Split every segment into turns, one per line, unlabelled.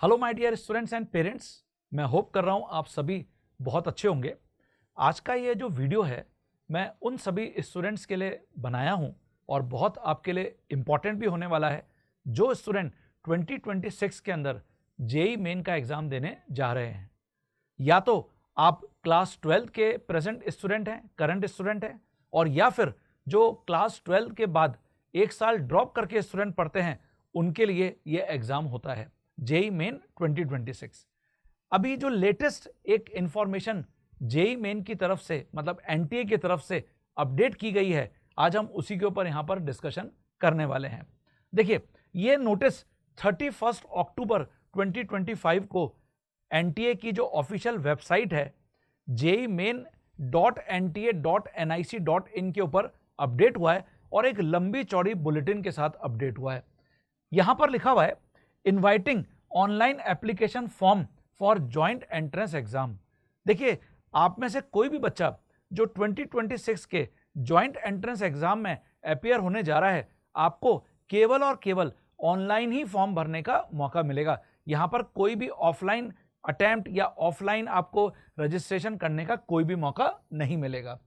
Hello my dear students and parents, मैं hope कर रहा हूँ आप सभी बहुत अच्छे होंगे। आज का ये जो वीडियो है मैं उन सभी स्टूडेंट्स के लिए बनाया हूँ और बहुत आपके लिए इम्पॉर्टेंट भी होने वाला है जो स्टूडेंट 2026 के अंदर जेई मेन का एग्ज़ाम देने जा रहे हैं। या तो आप क्लास 12 के प्रेजेंट स्टूडेंट हैं, करंट स्टूडेंट हैं, और या फिर जो क्लास 12 के बाद एक साल ड्रॉप करके स्टूडेंट पढ़ते हैं, उनके लिए ये एग्ज़ाम होता है जेई मेन 2026। अभी जो लेटेस्ट एक इंफॉर्मेशन जेई मेन की तरफ से मतलब एनटीए की तरफ से अपडेट की गई है, आज हम उसी के ऊपर यहाँ पर डिस्कशन करने वाले हैं। देखिए, ये नोटिस 31 अक्टूबर 2025 को एनटीए की जो ऑफिशियल वेबसाइट है jeimain.nta.nic.in के ऊपर अपडेट हुआ है और एक लंबी चौड़ी बुलेटिन के साथ अपडेट हुआ है। यहाँ पर लिखा हुआ है inviting online application form for joint entrance exam. देखिए, आप में से कोई भी बच्चा जो 2026 के जॉइंट एंट्रेंस एग्जाम में अपीयर होने जा रहा है, आपको केवल और केवल ऑनलाइन ही फॉर्म भरने का मौका मिलेगा। यहाँ पर कोई भी ऑफलाइन अटेम्प्ट या ऑफलाइन आपको रजिस्ट्रेशन करने का कोई भी मौका नहीं मिलेगा।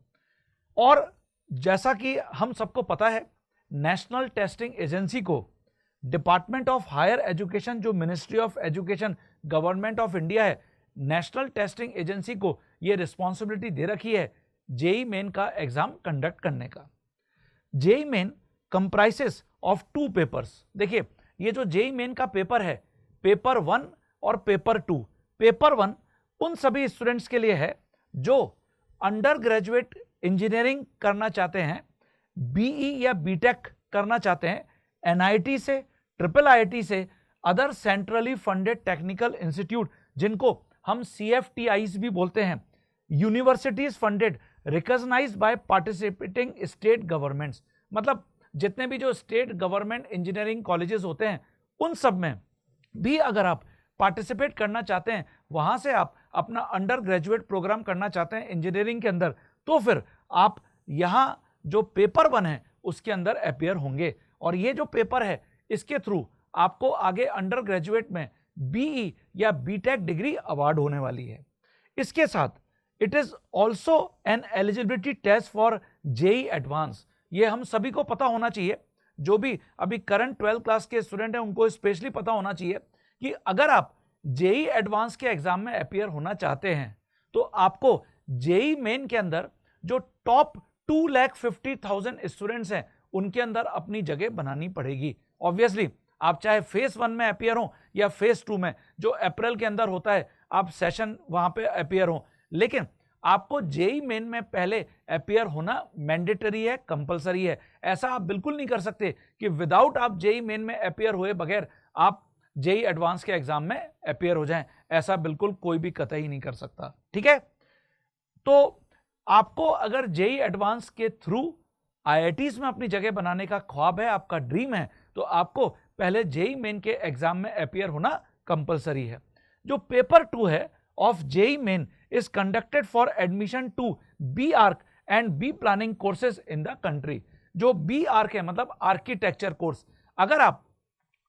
और जैसा कि हम सबको पता है, नेशनल टेस्टिंग एजेंसी को डिपार्टमेंट ऑफ हायर एजुकेशन, जो ministry of education government of India है, नेशनल टेस्टिंग एजेंसी को ये रिस्पॉन्सिबिलिटी दे रखी है जेई मेन का एग्जाम कंडक्ट करने का। JEE main comprises of 2 papers. देखिए, ये जो जेई मेन का पेपर है, पेपर 1 और पेपर 2। पेपर 1 उन सभी स्टूडेंट्स के लिए है जो अंडर ग्रेजुएट इंजीनियरिंग करना चाहते हैं, बीई या बीटेक करना चाहते हैं, एनआईटी से, ट्रिपल आईआईटी से, other centrally funded technical institute जिनको हम सीएफटीआईज भी बोलते हैं, universities funded recognised by participating state governments. मतलब जितने भी जो स्टेट गवर्नमेंट इंजीनियरिंग कॉलेजेस होते हैं, उन सब में भी अगर आप पार्टिसिपेट करना चाहते हैं, वहां से आप अपना अंडर ग्रेजुएट प्रोग्राम करना चाहते हैं इंजीनियरिंग के अंदर, तो फिर आप यहाँ जो पेपर 1 है उसके अंदर अपीयर होंगे। और ये जो पेपर है, इसके थ्रू आपको आगे अंडर ग्रेजुएट में बीई या बीटेक डिग्री अवार्ड होने वाली है। इसके साथ it is also an eligibility test for JEE Advance. ये हम सभी को पता होना चाहिए, जो भी अभी करंट 12 क्लास के स्टूडेंट हैं उनको स्पेशली पता होना चाहिए कि अगर आप जेई एडवांस के एग्जाम में अपीयर होना चाहते हैं तो आपको जेई मेन के अंदर जो टॉप 2,50,000 स्टूडेंट्स हैं उनके अंदर अपनी जगह बनानी पड़ेगी। ऑब्वियसली आप चाहे फेज 1 में अपीयर हो या फेज 2 में, जो अप्रैल के अंदर होता है, आप सेशन वहां पे अपीयर हो, लेकिन आपको जेई मेन में पहले अपीयर होना मैंडेटरी है, कंपलसरी है। ऐसा आप बिल्कुल नहीं कर सकते कि विदाउट आप जेई मेन में अपीयर हुए बगैर आप जेई एडवांस के एग्जाम में अपीयर हो जाएं। ऐसा बिल्कुल कोई भी कतई नहीं कर सकता, ठीक है। तो आपको अगर जेई एडवांस के थ्रू आईआईटीज में अपनी जगह बनाने का ख्वाब है, आपका ड्रीम है, तो आपको पहले जेई मेन के एग्जाम में अपीयर होना कंपलसरी है। जो पेपर 2 है of JEE Main is conducted for admission to B Arch and B Planning courses in the country. जो बी आर्क है मतलब आर्किटेक्चर कोर्स, अगर आप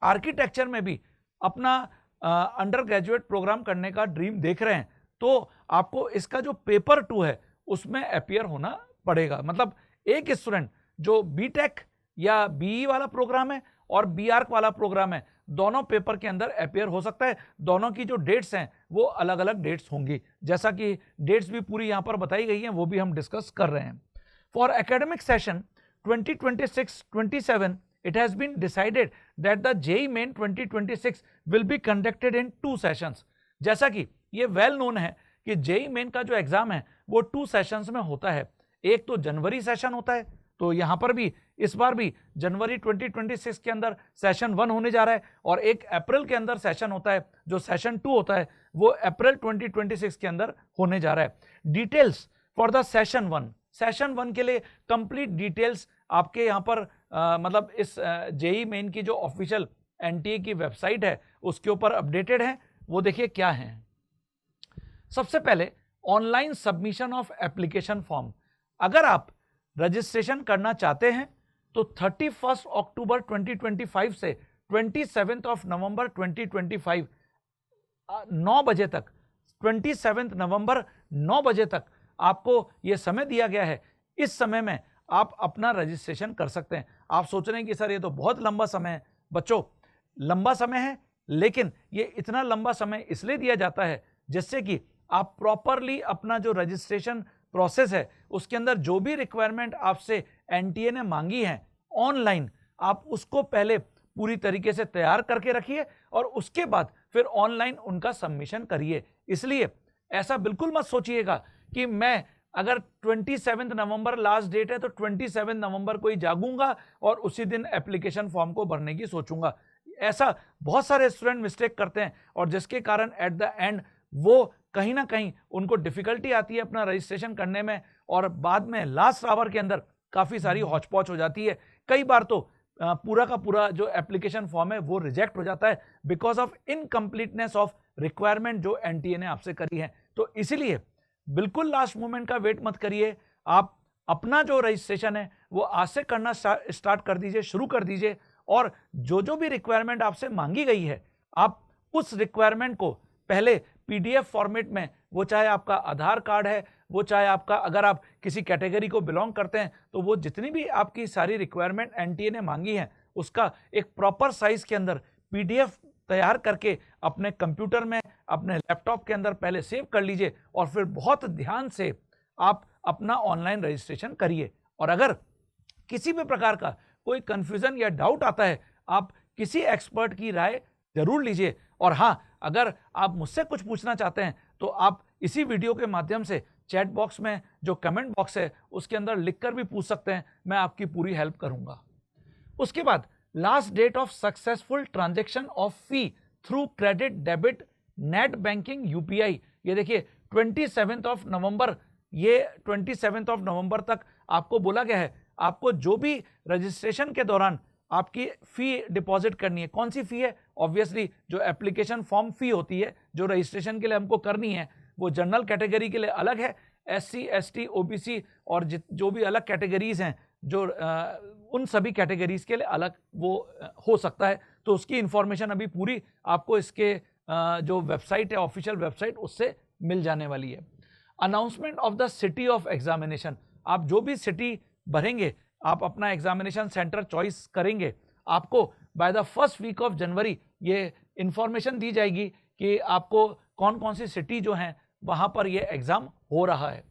आर्किटेक्चर में भी अपना अंडर ग्रेजुएट प्रोग्राम करने का ड्रीम देख रहे हैं, तो आपको इसका जो पेपर 2 है उसमें अपीयर होना पड़ेगा। मतलब एक स्टूडेंट जो बीटेक या बीई वाला प्रोग्राम है और बी आर्क वाला प्रोग्राम है, दोनों पेपर के अंदर अपीयर हो सकता है। दोनों की जो डेट्स हैं वो अलग अलग डेट्स होंगी, जैसा कि डेट्स भी पूरी यहाँ पर बताई गई हैं, वो भी हम डिस्कस कर रहे हैं। For academic session 2026-27 it has been decided that the JEE Main 2026 will be conducted in 2 sessions। जैसा कि ये वेल नोन है कि जेई मेन का जो एग्जाम है वो 2 सेशंस में होता है। एक तो जनवरी सेशन होता है, तो यहाँ पर भी इस बार भी जनवरी 2026 के अंदर सेशन 1 होने जा रहा है, और एक अप्रैल के अंदर सेशन होता है, जो सेशन 2 होता है वो अप्रैल 2026 के अंदर होने जा रहा है। डिटेल्स फॉर द सेशन 1 के लिए कंप्लीट डिटेल्स आपके यहाँ पर मतलब इस जेई मेन की जो ऑफिशियल एनटीए की वेबसाइट है उसके ऊपर अपडेटेड है। वो देखिए क्या है। सबसे पहले online submission of application form. अगर आप रजिस्ट्रेशन करना चाहते हैं तो 31 अक्टूबर 2025 से 27 नवंबर 2025 9 बजे तक, 27 नवंबर 9 बजे तक आपको ये समय दिया गया है। इस समय में आप अपना रजिस्ट्रेशन कर सकते हैं। आप सोच रहे हैं कि सर ये तो बहुत लंबा समय है। बच्चों, लंबा समय है, लेकिन ये इतना लंबा समय इसलिए दिया जाता है जिससे कि आप प्रॉपरली अपना जो रजिस्ट्रेशन प्रोसेस है उसके अंदर जो भी रिक्वायरमेंट आपसे एनटीए ने मांगी है ऑनलाइन, आप उसको पहले पूरी तरीके से तैयार करके रखिए और उसके बाद फिर ऑनलाइन उनका सबमिशन करिए। इसलिए ऐसा बिल्कुल मत सोचिएगा कि मैं अगर 27 नवंबर लास्ट डेट है तो 27 नवंबर को ही जागूंगा और उसी दिन एप्लीकेशन फॉर्म को भरने की सोचूंगा। ऐसा बहुत सारे स्टूडेंट मिस्टेक करते हैं और जिसके कारण एट द एंड वो कहीं ना कहीं उनको डिफिकल्टी आती है अपना रजिस्ट्रेशन करने में और बाद में लास्ट आवर के अंदर काफ़ी सारी हौच-पौच हो जाती है। कई बार तो पूरा का पूरा जो एप्लीकेशन फॉर्म है वो रिजेक्ट हो जाता है because of incompleteness of requirement जो एनटीए ने आपसे करी है। तो इसीलिए बिल्कुल लास्ट मोमेंट का वेट मत करिए। आप अपना जो रजिस्ट्रेशन है वो आज से करना स्टार्ट कर दीजिए, शुरू कर दीजिए और जो भी रिक्वायरमेंट आपसे मांगी गई है आप उस रिक्वायरमेंट को पहले पीडीएफ फॉर्मेट में, वो चाहे आपका आधार कार्ड है, वो चाहे आपका, अगर आप किसी कैटेगरी को बिलोंग करते हैं तो वो जितनी भी आपकी सारी रिक्वायरमेंट एनटीए ने मांगी है उसका एक प्रॉपर साइज के अंदर पीडीएफ तैयार करके अपने कंप्यूटर में, अपने लैपटॉप के अंदर पहले सेव कर लीजिए और फिर बहुत ध्यान से आप अपना ऑनलाइन रजिस्ट्रेशन करिए। और अगर किसी भी प्रकार का कोई कंफ्यूजन या डाउट आता है आप किसी एक्सपर्ट की राय जरूर लीजिए। और हाँ, अगर आप मुझसे कुछ पूछना चाहते हैं तो आप इसी वीडियो के माध्यम से चैट बॉक्स में जो कमेंट बॉक्स है उसके अंदर लिखकर भी पूछ सकते हैं, मैं आपकी पूरी हेल्प करूंगा। उसके बाद last date of successful transaction of fee through credit, debit, net banking, UPI, ये देखिए 27 नवंबर, ये 27 नवंबर तक आपको बोला गया है। आपको जो भी रजिस्ट्रेशन के दौरान आपकी फी डिपॉजिट करनी है, कौन सी फी है? ऑब्वियसली जो एप्लीकेशन फॉर्म फी होती है जो रजिस्ट्रेशन के लिए हमको करनी है वो जनरल कैटेगरी के लिए अलग है, एससी, एसटी, ओबीसी और जो भी अलग कैटेगरीज हैं जो उन सभी कैटेगरीज के लिए अलग वो हो सकता है। तो उसकी इंफॉर्मेशन अभी पूरी आपको इसके जो वेबसाइट है, ऑफिशियल वेबसाइट, उससे मिल जाने वाली है। Announcement of the city of examination, आप जो भी सिटी भरेंगे, आप अपना एग्जामिनेशन सेंटर चॉइस करेंगे, आपको by the first week of January ये इंफॉर्मेशन दी जाएगी कि आपको कौन कौन सी सिटी जो हैं वहाँ पर ये एग्ज़ाम हो रहा है।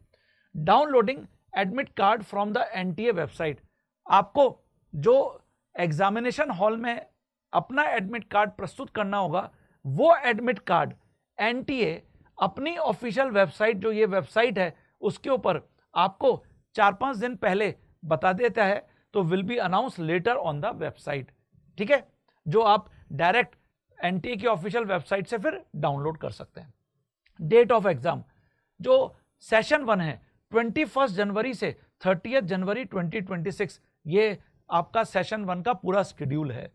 Downloading admit card from the NTA website, आपको जो एग्जामिनेशन हॉल में अपना एडमिट कार्ड प्रस्तुत करना होगा वो एडमिट कार्ड एनटीए अपनी ऑफिशियल वेबसाइट, जो ये वेबसाइट है उसके ऊपर आपको 4-5 दिन पहले बता देता है, तो will be announce later on the website. ठीक है, जो आप डायरेक्ट एनटीए की ऑफिशियल वेबसाइट से फिर डाउनलोड कर सकते हैं। डेट ऑफ एग्जाम, जो सेशन 1 है 21 जनवरी से 30 जनवरी 2026, ये आपका सेशन 1 का पूरा शेड्यूल है।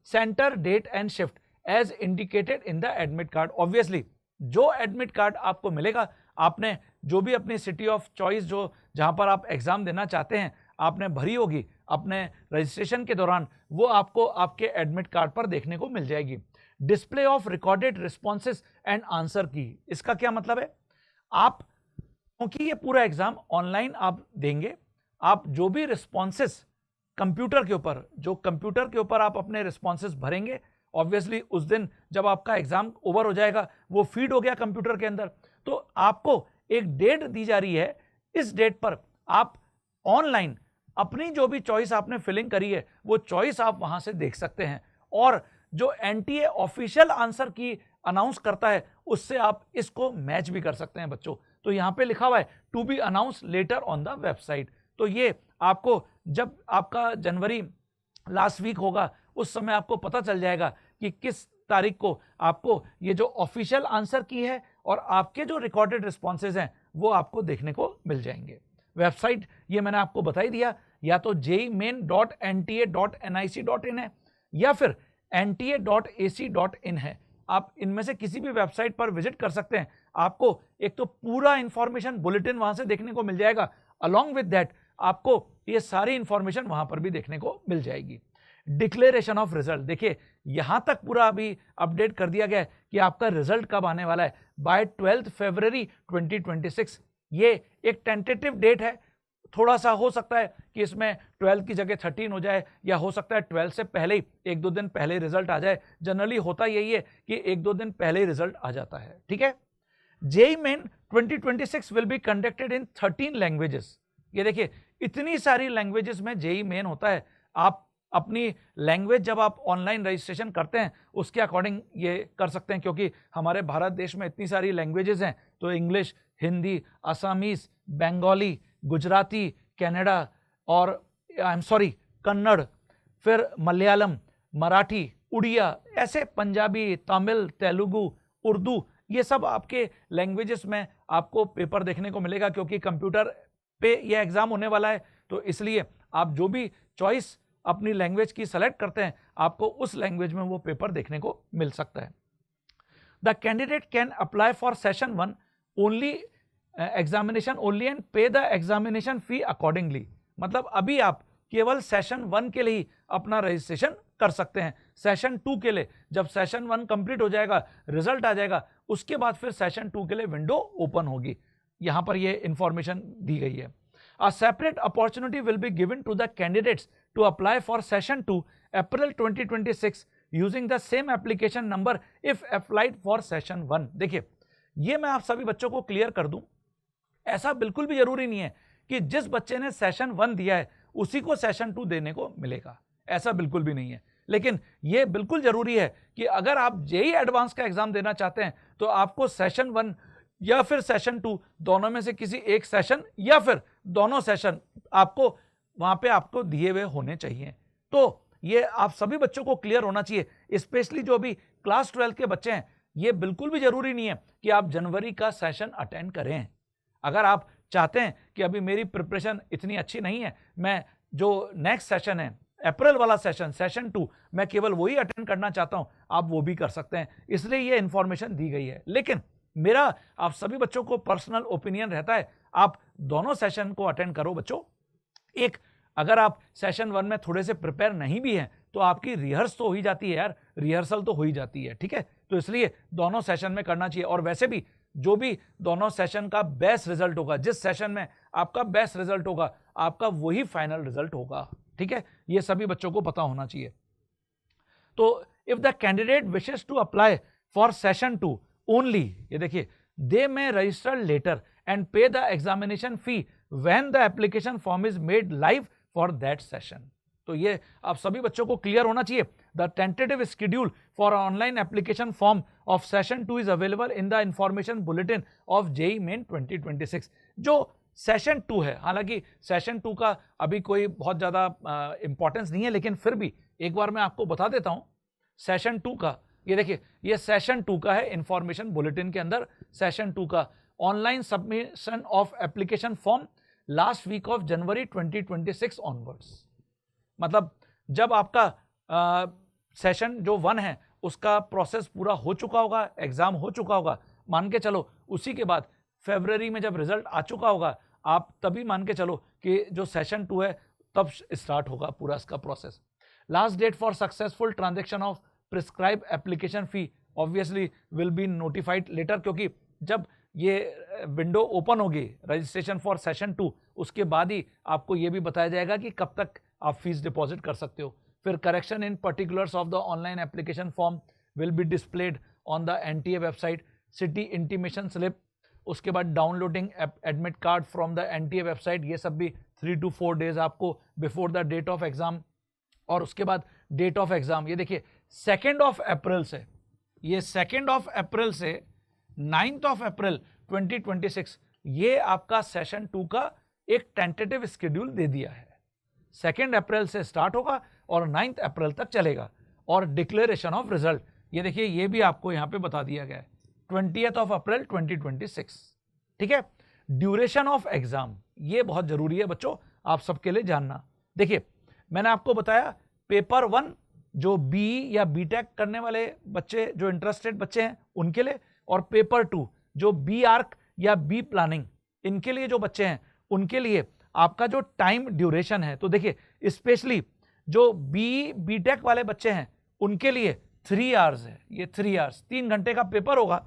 Centre, date and shift as indicated in the admit card, obviously जो एडमिट कार्ड आपको मिलेगा, आपने जो भी अपनी सिटी ऑफ चॉइस जो जहां पर आप एग्जाम देना चाहते हैं आपने भरी होगी अपने रजिस्ट्रेशन के दौरान, वो आपको आपके एडमिट कार्ड पर देखने को मिल जाएगी। Display of recorded responses and answer की, इसका क्या मतलब है? आप, क्योंकि ये पूरा एग्जाम ऑनलाइन आप देंगे, आप जो भी रिस्पॉन्सेस कंप्यूटर के ऊपर, जो कंप्यूटर के ऊपर आप अपने रिस्पॉन्सेस भरेंगे, ऑब्वियसली उस दिन जब आपका एग्जाम ओवर हो जाएगा वो फीड हो गया कंप्यूटर के अंदर, तो आपको एक डेट दी जा रही है, इस डेट पर आप ऑनलाइन अपनी जो भी चॉइस आपने फिलिंग करी है वो चॉइस आप वहां से देख सकते हैं। और जो एनटीए ऑफिशियल आंसर की अनाउंस करता है उससे आप इसको मैच भी कर सकते हैं बच्चों। तो यहाँ पे लिखा हुआ है to be announce later on the website, तो ये आपको जब आपका जनवरी लास्ट वीक होगा उस समय आपको पता चल जाएगा कि किस तारीख को आपको ये जो ऑफिशियल आंसर की है और आपके जो रिकॉर्डेड रिस्पॉन्सेज हैं वो आपको देखने को मिल जाएंगे। वेबसाइट ये मैंने आपको बता ही दिया, या तो jemain.nta.nic.in है या फिर nta.ac.in है। आप इनमें से किसी भी वेबसाइट पर विजिट कर सकते हैं, आपको एक तो पूरा इंफॉर्मेशन बुलेटिन वहां से देखने को मिल जाएगा, अलॉन्ग विद दैट आपको ये सारी इंफॉर्मेशन वहां पर भी देखने को मिल जाएगी। डिक्लेरेशन ऑफ रिजल्ट, देखिए यहां तक पूरा अभी अपडेट कर दिया गया है कि आपका रिजल्ट कब आने वाला है, बाय 12 फरवरी 2026। ये एक टेंटेटिव डेट है, थोड़ा सा हो सकता है कि इसमें 12 की जगह 13 हो जाए, या हो सकता है 12 से पहले ही, एक दो दिन पहले रिजल्ट आ जाए। जनरली होता यही है कि एक दो दिन पहले ही रिजल्ट आ जाता है, ठीक है। JEE Main 2026 will be conducted in 13 languages. ये देखिए इतनी सारी लैंग्वेजेस में जेईई मेन होता है। आप अपनी लैंग्वेज जब आप ऑनलाइन रजिस्ट्रेशन करते हैं उसके अकॉर्डिंग ये कर सकते हैं, क्योंकि हमारे भारत देश में इतनी सारी लैंग्वेजेस हैं, तो इंग्लिश, हिंदी, असमीज, बंगाली, गुजराती, कन्नड़ा और कन्नड़, फिर मलयालम, मराठी, उड़िया, ऐसे पंजाबी, तमिल, तेलुगु, उर्दू, ये सब आपके लैंग्वेजेस में आपको पेपर देखने को मिलेगा, क्योंकि कंप्यूटर पे ये एग्जाम होने वाला है। तो इसलिए आप जो भी चॉइस अपनी लैंग्वेज की सेलेक्ट करते हैं, आपको उस लैंग्वेज में वो पेपर देखने को मिल सकता है। The candidate can apply for session 1 only examination only and pay the examination fee accordingly. मतलब अभी आप केवल सेशन 1 के लिए ही अपना रजिस्ट्रेशन कर सकते हैं। सेशन 2 के लिए जब सेशन 1 कंप्लीट हो जाएगा, रिजल्ट आ जाएगा, उसके बाद फिर सेशन 2 के लिए विंडो ओपन होगी। यहां पर ये इंफॉर्मेशन दी गई है। A separate opportunity will be given to the candidates to apply for session 2 April 2026 using the same application number if applied for session 1। देखिए ये मैं आप सभी बच्चों को क्लियर कर दूं, ऐसा बिल्कुल भी जरूरी नहीं है कि जिस बच्चे ने सेशन 1 दिया है उसी को सेशन 2 देने को मिलेगा, ऐसा बिल्कुल भी नहीं है। लेकिन यह बिल्कुल जरूरी है कि अगर आप जेईई एडवांस का एग्जाम देना चाहते हैं तो आपको सेशन 1 या फिर सेशन 2 दोनों में से किसी एक सेशन या फिर दोनों सेशन आपको वहां पे आपको दिए हुए होने चाहिए। तो ये आप सभी बच्चों को क्लियर होना चाहिए, स्पेशली जो अभी क्लास 12 के बच्चे हैं। ये बिल्कुल भी जरूरी नहीं है कि आप जनवरी का सेशन अटेंड करें। अगर आप चाहते हैं कि अभी मेरी प्रिपरेशन इतनी अच्छी नहीं है, मैं जो नेक्स्ट सेशन है अप्रैल वाला सेशन 2 मैं केवल वही अटेंड करना चाहता हूं, आप वो भी कर सकते हैं। इसलिए ये इंफॉर्मेशन दी गई है। लेकिन मेरा आप सभी बच्चों को पर्सनल ओपिनियन रहता है, आप दोनों सेशन को अटेंड करो बच्चों। एक, अगर आप सेशन 1 में थोड़े से प्रिपेयर नहीं भी हैं तो आपकी रिहर्स तो हो ही जाती है यार, रिहर्सल तो हो ही जाती है, ठीक है। तो इसलिए दोनों सेशन में करना चाहिए। और वैसे भी जो भी दोनों सेशन का बेस्ट रिजल्ट होगा, जिस सेशन में आपका बेस्ट रिजल्ट होगा, आपका वही फाइनल रिजल्ट होगा, ठीक है। ये सभी बच्चों को पता होना चाहिए। तो if the candidate wishes to apply for session 2 only, ये देखिए, they may register later and pay the examination fee when the application form is made live for that session. तो ये आप सभी बच्चों को क्लियर होना चाहिए। The tentative schedule for online application form of session 2 is available in the information bulletin of JEE Main 2026। जो session 2 है, हालांकि सेशन 2 का अभी कोई बहुत ज्यादा इंपॉर्टेंस नहीं है, लेकिन फिर भी एक बार मैं आपको बता देता हूं सेशन 2 का। ये देखिए, ये सेशन 2 का है, इंफॉर्मेशन बुलेटिन के अंदर सेशन 2 का online submission of application form last week of January 2026 onwards. मतलब जब आपका सेशन जो 1 है उसका प्रोसेस पूरा हो चुका होगा, एग्जाम हो चुका होगा, मान के चलो उसी के बाद फरवरी में जब रिजल्ट आ चुका होगा, आप तभी मान के चलो कि जो सेशन 2 है तब स्टार्ट होगा पूरा इसका process. Last date for successful transaction of prescribe application fee obviously will be notified later, क्योंकि जब ये विंडो ओपन होगी रजिस्ट्रेशन फॉर सेशन 2, उसके बाद ही आपको ये भी बताया जाएगा कि कब तक आप फीस डिपॉजिट कर सकते हो। फिर correction in particulars of the online application form will be displayed on the NTA website, city intimation slip, उसके बाद downloading admit card from the NTA website, ये सब भी 3 to 4 डेज आपको before the date of exam. और उसके बाद date of exam, ये देखिए 2 अप्रैल से, ये 2 अप्रैल से 9 अप्रैल 2026, ये आपका सेशन 2 का एक टेंटेटिव शेड्यूल दे दिया है। 2 अप्रैल से स्टार्ट होगा और 9 अप्रैल तक चलेगा। और डिक्लेरेशन ऑफ रिजल्ट, ये देखिए, ये भी आपको यहां पे बता दिया गया है 20 अप्रैल 2026, ठीक है। ड्यूरेशन ऑफ एग्जाम, ये बहुत जरूरी है बच्चों आप सबके लिए जानना। देखिए, मैंने आपको बताया पेपर 1 जो बीई या बीटेक करने वाले बच्चे, जो इंटरेस्टेड बच्चे हैं उनके लिए, और पेपर 2 जो बी आर्क या बी प्लानिंग, इनके लिए जो बच्चे हैं उनके लिए आपका जो टाइम ड्यूरेशन है। तो देखिए, स्पेशली जो बीटेक वाले बच्चे हैं उनके लिए 3 आवर्स है, ये 3 आवर्स 3 घंटे का पेपर होगा।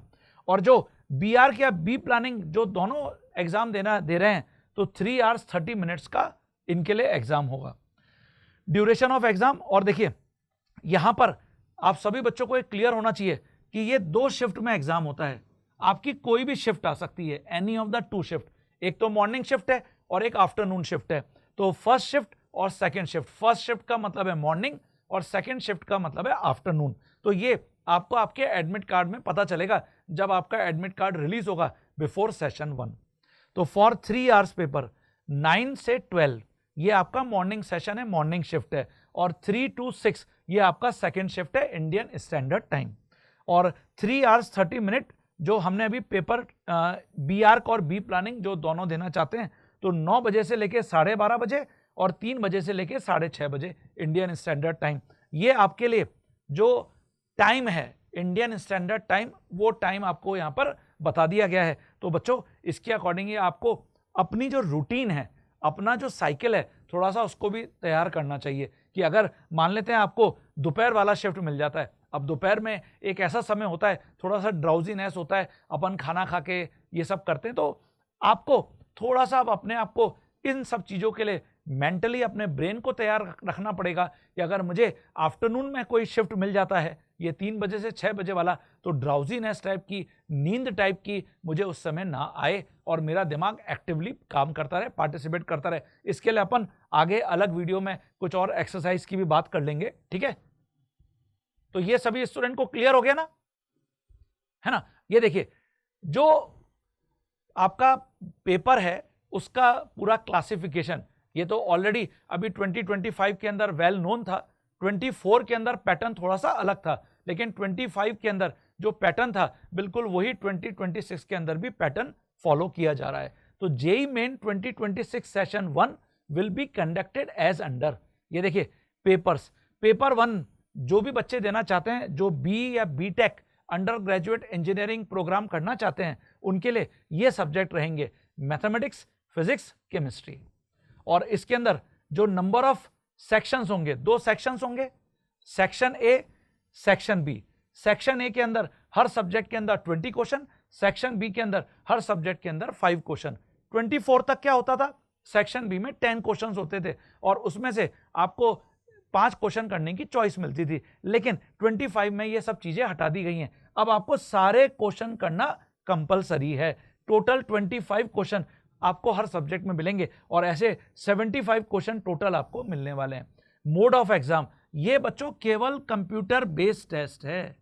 और जो बीआर या बी प्लानिंग जो दोनों एग्जाम दे रहे हैं तो 3 आवर्स 30 मिनट्स का इनके लिए एग्जाम होगा। ड्यूरेशन ऑफ एग्जाम, और देखिए यहां पर आप सभी बच्चों को एक क्लियर होना चाहिए कि ये 2 शिफ्ट में एग्जाम होता है। आपकी कोई भी शिफ्ट आ सकती है, एनी ऑफ द 2 शिफ्ट। एक तो मॉर्निंग शिफ्ट है और एक आफ्टरनून शिफ्ट है। तो फर्स्ट शिफ्ट और सेकंड शिफ्ट, फर्स्ट शिफ्ट का मतलब है मॉर्निंग और सेकंड शिफ्ट का मतलब है आफ्टरनून। तो ये आपको आपके एडमिट कार्ड में पता चलेगा जब आपका एडमिट कार्ड रिलीज होगा बिफोर सेशन 1। तो फॉर 3 आवर्स पेपर 9 से 12 ये आपका मॉर्निंग सेशन है, मॉर्निंग शिफ्ट है, और 3 to 6 ये आपका सेकंड शिफ्ट है इंडियन स्टैंडर्ड टाइम। और 3 आवर्स 30 मिनट जो हमने अभी पेपर बी आर्क और बी प्लानिंग जो दोनों देना चाहते हैं तो 9 बजे से लेके 12:30 बजे और 3 बजे से लेके 6:30 बजे इंडियन स्टैंडर्ड टाइम। ये आपके लिए जो टाइम है इंडियन स्टैंडर्ड टाइम, वो टाइम आपको यहाँ पर बता दिया गया है। तो बच्चों इसके अकॉर्डिंग आपको अपनी जो रूटीन है, अपना जो साइकिल है, थोड़ा सा उसको भी तैयार करना चाहिए कि अगर मान लेते हैं आपको दोपहर वाला शिफ्ट मिल जाता है, अब दोपहर में एक ऐसा समय होता है थोड़ा सा ड्राउजीनेस होता है, अपन खाना खा के ये सब करते हैं, तो आपको थोड़ा सा अपने आप को इन सब चीज़ों के लिए मेंटली अपने ब्रेन को तैयार रखना पड़ेगा कि अगर मुझे आफ्टरनून में कोई शिफ्ट मिल जाता है ये 3 बजे से 6 बजे वाला, तो ड्राउजीनेस टाइप की, नींद टाइप की मुझे उस समय ना आए और मेरा दिमाग एक्टिवली काम करता रहे, पार्टिसिपेट करता रहे। इसके लिए अपन आगे अलग वीडियो में कुछ और एक्सरसाइज की भी बात कर लेंगे, ठीक है। तो ये सभी स्टूडेंट को क्लियर हो गया ना, है ना। ये देखिए जो आपका पेपर है उसका पूरा क्लासिफिकेशन, ये तो ऑलरेडी अभी 2025 के अंदर वेल नोन था। 24 के अंदर पैटर्न थोड़ा सा अलग था, लेकिन 25 के अंदर जो पैटर्न था बिल्कुल वही 2026 के अंदर भी पैटर्न फॉलो किया जा रहा है। तो JEE Main 2026 session 1 will be conducted as under. ये देखिए पेपर्स, पेपर 1 जो भी बच्चे देना चाहते हैं, जो बी या BTech undergraduate engineering programme करना चाहते हैं, उनके लिए ये सब्जेक्ट रहेंगे मैथमेटिक्स, फिजिक्स, केमिस्ट्री। और इसके अंदर जो नंबर ऑफ सेक्शंस होंगे, 2 सेक्शंस होंगे, section A, section B. Section A के अंदर हर सब्जेक्ट के अंदर 20 क्वेश्चन, सेक्शन बी के अंदर हर सब्जेक्ट के अंदर 5 क्वेश्चन। 24 तक क्या होता था, सेक्शन बी में 10 क्वेश्चन होते थे और उसमें से आपको 5 क्वेश्चन करने की चॉइस मिलती थी, लेकिन 25 में ये सब चीजें हटा दी गई हैं। अब आपको सारे क्वेश्चन करना कंपलसरी है। टोटल 25 क्वेश्चन आपको हर सब्जेक्ट में मिलेंगे और ऐसे 75 क्वेश्चन टोटल आपको मिलने वाले हैं। मोड ऑफ एग्जाम, ये बच्चों केवल कंप्यूटर बेस्ड टेस्ट है,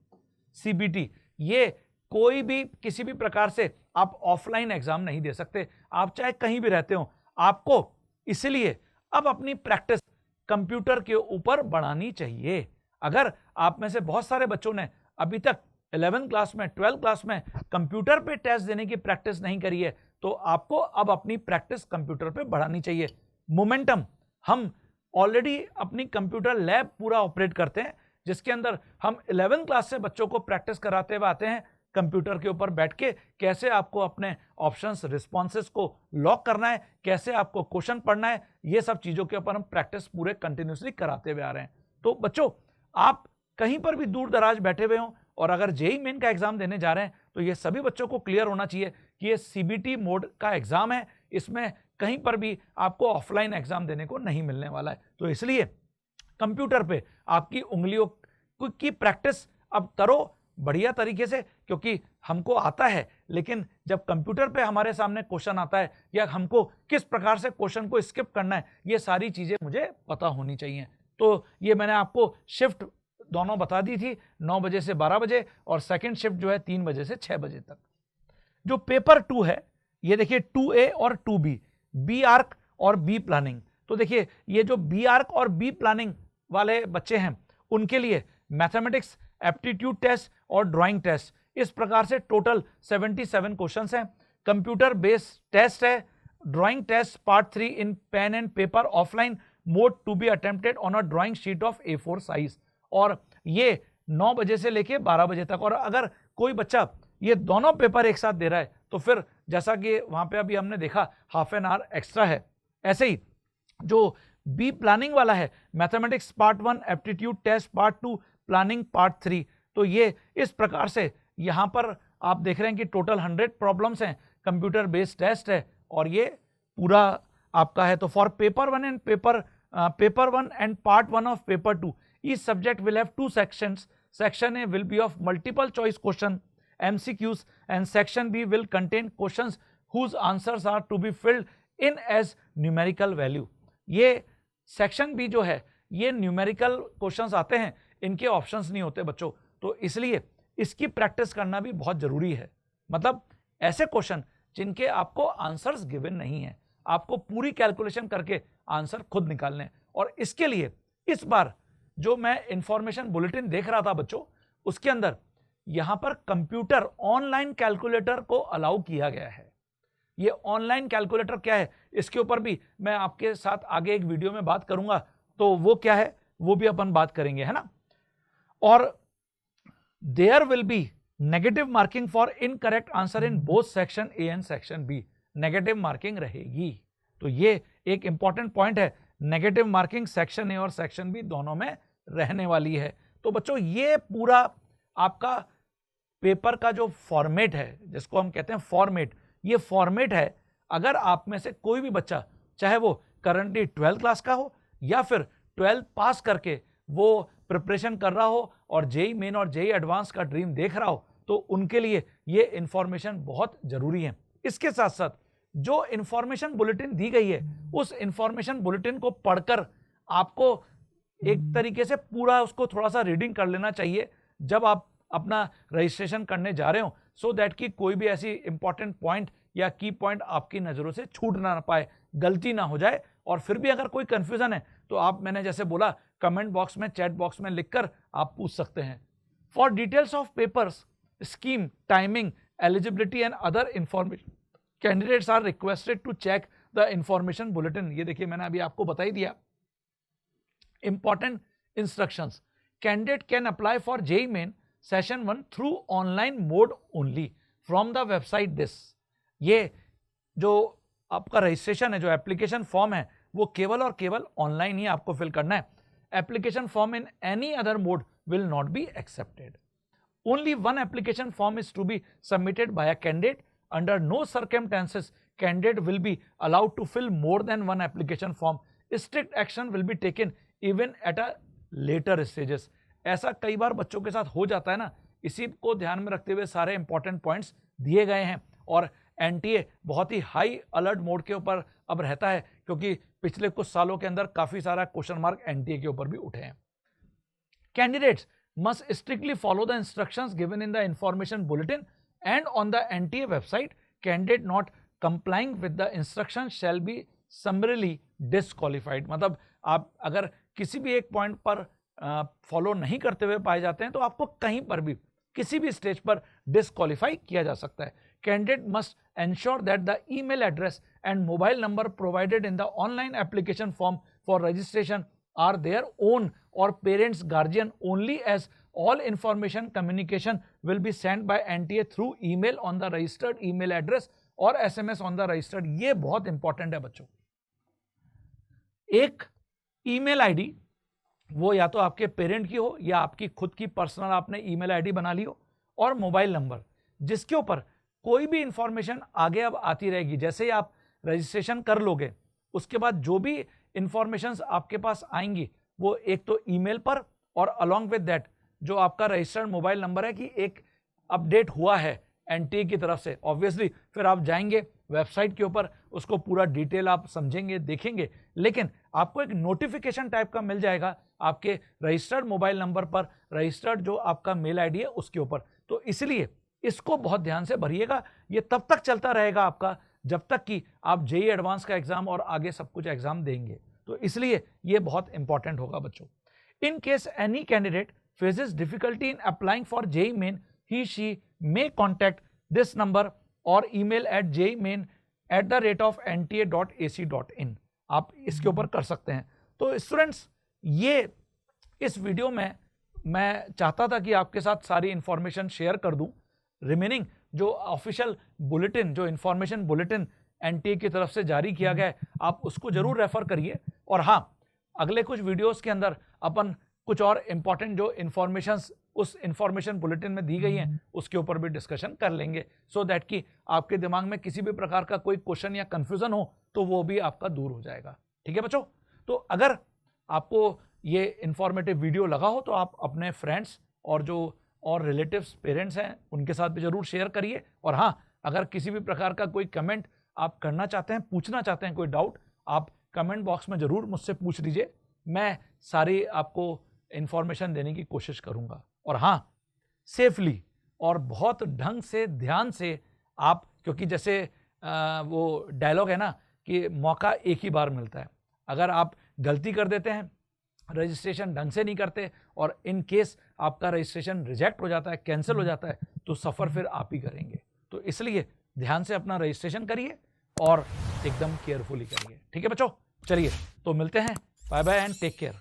सीबीटी। ये कोई भी किसी भी प्रकार से आप ऑफलाइन एग्जाम नहीं दे सकते, आप चाहे कहीं भी रहते हो। आपको इसलिए अब अपनी प्रैक्टिस कंप्यूटर के ऊपर बढ़ानी चाहिए। अगर आप में से बहुत सारे बच्चों ने अभी तक 11th क्लास में, 12th क्लास में कंप्यूटर पे टेस्ट देने की प्रैक्टिस नहीं करी है, तो आपको अब अपनी प्रैक्टिस कंप्यूटर पे बढ़ानी चाहिए। मोमेंटम, हम ऑलरेडी अपनी कंप्यूटर लैब पूरा ऑपरेट करते हैं, जिसके अंदर हम 11th क्लास से बच्चों को प्रैक्टिस कराते हुए आते हैं कंप्यूटर के ऊपर बैठ के, कैसे आपको अपने ऑप्शंस, रिस्पॉन्सेस को लॉक करना है, कैसे आपको क्वेश्चन पढ़ना है, ये सब चीज़ों के ऊपर हम प्रैक्टिस पूरे कंटिन्यूसली कराते हुए आ रहे हैं। तो बच्चों आप कहीं पर भी दूर दराज बैठे हुए हों और अगर जेईई मेन का एग्जाम देने जा रहे हैं, तो ये सभी बच्चों को क्लियर होना चाहिए कि ये सीबीटी मोड का एग्जाम है, इसमें कहीं पर भी आपको ऑफलाइन एग्जाम देने को नहीं मिलने वाला है। तो इसलिए कंप्यूटर पे आपकी उंगलियों की प्रैक्टिस अब करो बढ़िया तरीके से, क्योंकि हमको आता है, लेकिन जब कंप्यूटर पे हमारे सामने क्वेश्चन आता है या हमको किस प्रकार से क्वेश्चन को स्किप करना है, ये सारी चीजें मुझे पता होनी चाहिए। तो ये मैंने आपको शिफ्ट दोनों बता दी थी, 9 बजे से 12 बजे और सेकंड शिफ्ट जो है 3 बजे से 6 बजे तक। जो पेपर 2 है, ये देखिए 2A और 2B, बी आर्क और बी प्लानिंग। तो देखिए ये जो बी आर्क और बी प्लानिंग वाले बच्चे हैं उनके लिए मैथमेटिक्स, एप्टीट्यूड टेस्ट और ड्राइंग टेस्ट, इस प्रकार से टोटल 77 क्वेश्चंस हैं। कंप्यूटर बेस्ड टेस्ट है, drawing test part 3 in pen and paper offline mode to be attempted on a drawing sheet of A4 size, और ये 9 बजे से लेके 12 बजे तक। और अगर कोई बच्चा ये दोनों पेपर एक साथ दे रहा है तो फिर जैसा कि वहां पे अभी हमने देखा हाफ एन आवर एक्स्ट्रा है, ऐसे ही जो बी प्लानिंग वाला है, mathematics part 1, aptitude test part 2, planning part 3। तो ये इस प्रकार से यहाँ पर आप देख रहे हैं कि टोटल 100 प्रॉब्लम्स हैं, कंप्यूटर बेस्ड टेस्ट है और ये पूरा आपका है। तो for paper 1 and part 1 of paper 2 each subject will have 2 sections. Section A will be of multiple choice question MCQs and section B will contain questions whose answers are to be filled in as numerical value. ये section B जो है ये numerical questions आते हैं, इनके options नहीं होते बच्चों, तो इसलिए इसकी प्रैक्टिस करना भी बहुत जरूरी है। मतलब ऐसे क्वेश्चन जिनके आपको आंसर्स गिवन नहीं है, आपको पूरी कैलकुलेशन करके आंसर खुद निकालने। और इसके लिए इस बार जो मैं इंफॉर्मेशन बुलेटिन देख रहा था बच्चों, उसके अंदर यहां पर कंप्यूटर ऑनलाइन कैलकुलेटर को अलाउ किया गया है। ये ऑनलाइन कैलकुलेटर क्या है इसके ऊपर भी मैं आपके साथ आगे एक वीडियो में बात करूंगा, तो वो क्या है वो भी अपन बात करेंगे, है ना। और there will be negative marking for incorrect answer in both section A and section B. Negative marking रहेगी, तो ये एक इंपॉर्टेंट पॉइंट है। नेगेटिव मार्किंग सेक्शन ए और सेक्शन बी दोनों में रहने वाली है। तो बच्चों ये पूरा आपका पेपर का जो फॉर्मेट है, जिसको हम कहते हैं फॉर्मेट, ये फॉर्मेट है। अगर आप में से कोई भी बच्चा, चाहे वो करंटली 12th क्लास का हो या फिर 12th पास करके वो प्रिपरेशन कर रहा हो और जेई मेन और जेई एडवांस का ड्रीम देख रहा हो, तो उनके लिए ये इंफॉर्मेशन बहुत जरूरी है। इसके साथ साथ जो इंफॉर्मेशन बुलेटिन दी गई है, उस इंफॉर्मेशन बुलेटिन को पढ़कर आपको एक तरीके से पूरा उसको थोड़ा सा रीडिंग कर लेना चाहिए जब आप अपना रजिस्ट्रेशन करने जा रहे हो, सो दैट कि कोई भी ऐसी इंपॉर्टेंट पॉइंट या की पॉइंट आपकी नजरों से छूट ना पाए, गलती ना हो जाए। और फिर भी अगर कोई कंफ्यूजन है तो आप, मैंने जैसे बोला, कमेंट बॉक्स में, चैट बॉक्स में लिखकर आप पूछ सकते हैं। For details of papers, scheme, timing, eligibility and other information, candidates are requested to check the information bulletin. ये देखिए मैंने अभी आपको बता ही दिया। Important instructions, candidate can apply for JEE Main session 1 through online mode only from the website this. ये जो आपका रजिस्ट्रेशन है, जो एप्लीकेशन फॉर्म है, वो केवल और केवल ऑनलाइन ही आपको फिल करना है। Application form in any other mode will not be accepted. Only one application form is to be submitted by a candidate. Under no circumstances, candidate will be allowed to fill more than one application form. Strict action will be taken even at a later stages. ऐसा कई बार बच्चों के साथ हो जाता है ना, इसी को ध्यान में रखते हुए सारे इंपॉर्टेंट पॉइंट्स दिए गए हैं। और एनटीए बहुत ही हाई अलर्ट मोड के ऊपर अब रहता है, क्योंकि पिछले कुछ सालों के अंदर काफी सारा क्वेश्चन मार्क एनटीए के ऊपर भी उठे हैं। Candidates must strictly follow the instructions given in the information bulletin and on the NTA website. Candidate not complying with the instructions shall be summarily disqualified. मतलब आप अगर किसी भी एक पॉइंट पर फॉलो नहीं करते हुए पाए जाते हैं तो आपको कहीं पर भी किसी भी स्टेज पर डिस्क्वालीफाई किया जा सकता है। Candidate must ensure that the email address and mobile number provided in the online application form for registration are their own or parents guardian only, as all information communication will be sent by NTA through email on the registered email address or SMS on the registered। ये बहुत important है बच्चों। एक email ID वो या तो आपके parent की हो या आपकी खुद की पर्सनल आपने ईमेल आईडी बना ली हो, और मोबाइल नंबर जिसके ऊपर कोई भी इंफॉर्मेशन आगे अब आती रहेगी। जैसे ही आप रजिस्ट्रेशन कर लोगे, उसके बाद जो भी इंफॉर्मेशंस आपके पास आएंगी वो एक तो ईमेल पर, और अलोंग विद दैट जो आपका रजिस्टर्ड मोबाइल नंबर है कि एक अपडेट हुआ है एनटीए की तरफ से। ऑब्वियसली फिर आप जाएंगे वेबसाइट के ऊपर, उसको पूरा डिटेल आप समझेंगे, देखेंगे, लेकिन आपको एक नोटिफिकेशन टाइप का मिल जाएगा आपके रजिस्टर्ड मोबाइल नंबर पर, रजिस्टर्ड जो आपका मेल आईडी है उसके ऊपर। तो इसलिए इसको बहुत ध्यान से भरिएगा। ये तब तक चलता रहेगा आपका जब तक कि आप जेईई एडवांस का एग्जाम और आगे सब कुछ एग्जाम देंगे। तो इसलिए ये बहुत इंपॉर्टेंट होगा बच्चों। In case any candidate faces difficulty in applying for JEE main, he she may contact this number और ईमेल एट jeimain@rate.nta.ac.in। आप इसके ऊपर कर सकते हैं। तो स्टूडेंट्स, ये इस वीडियो में मैं चाहता था कि आपके साथ सारी इंफॉर्मेशन शेयर कर दूं। रिमेनिंग जो ऑफिशियल बुलेटिन, जो इंफॉर्मेशन बुलेटिन एनटीए की तरफ से जारी किया गया है, आप उसको जरूर रेफर करिए। और हाँ, अगले कुछ वीडियोस के अंदर अपन कुछ और इंपॉर्टेंट जो इंफॉर्मेशंस उस इंफॉर्मेशन बुलेटिन में दी गई हैं उसके ऊपर भी डिस्कशन कर लेंगे, सो दैट कि आपके दिमाग में किसी भी प्रकार का कोई क्वेश्चन या कंफ्यूजन हो तो वो भी आपका दूर हो जाएगा। ठीक है बच्चों, तो अगर आपको ये इंफॉर्मेटिव वीडियो लगा हो तो आप अपने फ्रेंड्स और जो और रिलेटिव्स पेरेंट्स हैं उनके साथ भी जरूर शेयर करिए। और हाँ, अगर किसी भी प्रकार का कोई कमेंट आप करना चाहते हैं, पूछना चाहते हैं, कोई डाउट, आप कमेंट बॉक्स में जरूर मुझसे पूछ लीजिए, मैं सारी आपको इंफॉर्मेशन देने की कोशिश करूंगा। और हाँ, सेफली और बहुत ढंग से ध्यान से आप, क्योंकि जैसे वो डायलॉग है ना कि मौका एक ही बार मिलता है, अगर आप गलती कर देते हैं, रजिस्ट्रेशन ढंग से नहीं करते और इन केस आपका रजिस्ट्रेशन रिजेक्ट हो जाता है, कैंसिल हो जाता है, तो सफ़र फिर आप ही करेंगे। तो इसलिए ध्यान से अपना रजिस्ट्रेशन करिए और एकदम केयरफुली करिए। ठीक है बच्चों, चलिए तो मिलते हैं, bye bye and take care.